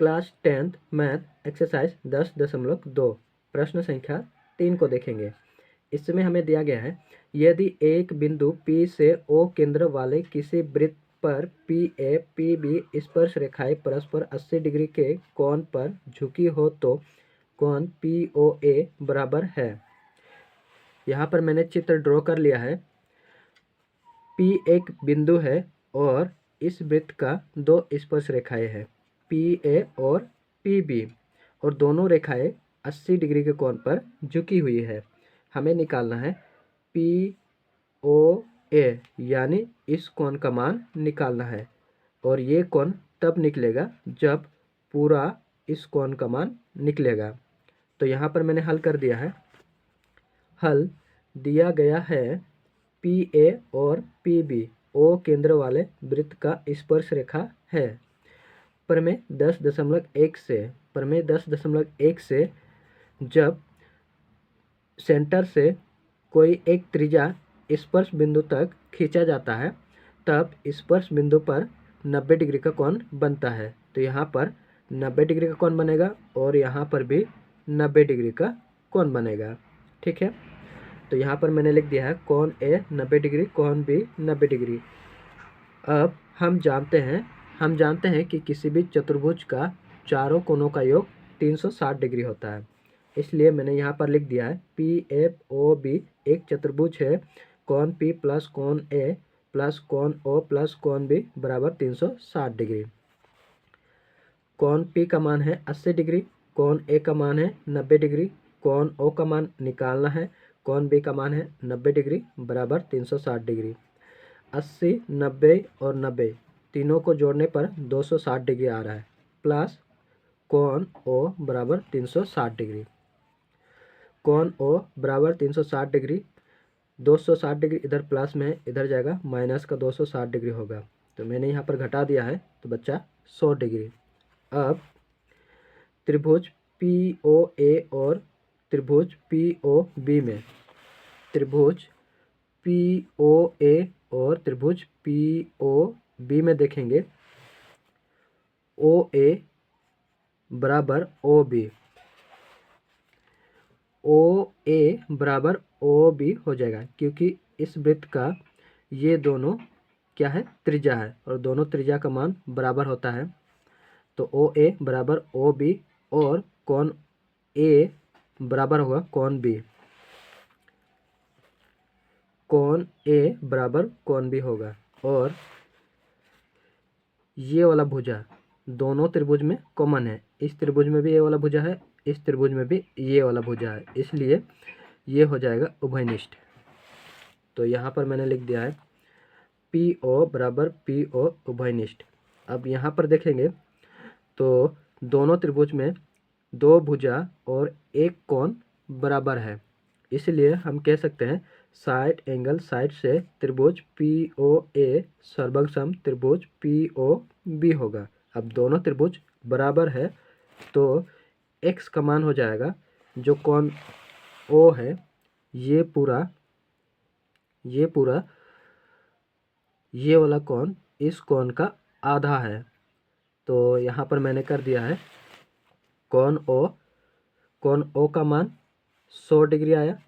Class 10th math exercise 10.2 प्रश्न संख्या 3 को देखेंगे। इसमें हमें दिया गया है, यदि एक बिंदु P से O केंद्र वाले किसी वृत्त पर PA PB स्पर्श रेखाएं परस्पर 80 डिग्री के कोण पर झुकी हो तो कोण POA बराबर है। यहाँ पर मैंने चित्र ड्रॉ कर लिया है। P एक बिंदु है और इस वृत्त का दो स्पर्श रेखाएं हैं, PA और PB, और दोनों रेखाएं 80 डिग्री के कोण पर झुकी हुई है। हमें निकालना है POA, यानी इस कोण का मान निकालना है, और ये कोण तब निकलेगा जब पूरा इस कोण का मान निकलेगा। तो यहाँ पर मैंने हल कर दिया है। हल दिया गया है, PA और PB O केंद्र वाले वृत्त का स्पर्श रेखा है। प्रमेय 10.1 से जब सेंटर से कोई एक त्रिज्या स्पर्श बिंदु तक खींचा जाता है तब स्पर्श बिंदु पर 90 डिग्री का कोण बनता है। तो यहाँ पर 90 डिग्री का कोण बनेगा और यहाँ पर भी 90 डिग्री का कोण बनेगा। ठीक है, तो यहाँ पर मैंने लिख दिया है कोण A 90 डिग्री, कोण B 90 डिग्री। अब हम जानते हैं कि किसी भी चतुर्भुज का चारों कोणों का योग 360 डिग्री होता है। इसलिए मैंने यहाँ पर लिख दिया है PFOB एक चतुर्भुज है। कोण P प्लस कोण A प्लस कोण O प्लस कोण B बराबर 360 डिग्री। कोण P का मान है 80 डिग्री, कोण A का मान है 90 डिग्री, कोण O का मान निकालना है, कोण B का मान है 90 डिग्री बराबर 360 डिग्री। 80, 90 और 90 तीनों को जोड़ने पर 260 डिग्री आ रहा है, प्लस कोण O बराबर 360 डिग्री। कोण O बराबर 360 डिग्री, 260 डिग्री इधर प्लस में इधर जाएगा, माइनस का 260 डिग्री होगा। तो मैंने यहाँ पर घटा दिया है तो बच्चा 100 डिग्री। अब त्रिभुज POA और त्रिभुज POB में, त्रिभुज POA और त्रिभुज POB में देखेंगे, OA बराबर OB, OA बराबर OB हो जाएगा, क्योंकि इस वृत्त का ये दोनों क्या है, त्रिज्या है, और दोनों त्रिज्या का मान बराबर होता है। तो OA बराबर OB और कोण A बराबर होगा कोण B, कोण A बराबर कोण B होगा। और ये वाला भुजा दोनों त्रिभुज में कॉमन है, इस त्रिभुज में भी ये वाला भुजा है, इस त्रिभुज में भी ये वाला भुजा है, इसलिए ये हो जाएगा उभयनिष्ठ। तो यहाँ पर मैंने लिख दिया है PO बराबर PO उभयनिष्ठ। अब यहाँ पर देखेंगे तो दोनों त्रिभुज में दो भुजा और एक कोण बराबर है, इसलिए हम कह सकते हैं साइड एंगल साइड से त्रिभुज POA सर्वसम त्रिभुज POB होगा। अब दोनों त्रिभुज बराबर है तो x का मान हो जाएगा, जो कोण O है ये पूरा ये वाला कोण इस कोण का आधा है। तो यहाँ पर मैंने कर दिया है कोण O का मान 100 डिग्री आया,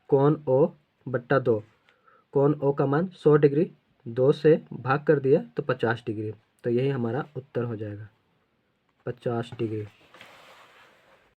कोण O बट्टा 2, कोण O का मान 100 डिग्री, 2 से भाग कर दिया तो 50 डिग्री। तो यही हमारा उत्तर हो जाएगा 50 डिग्री।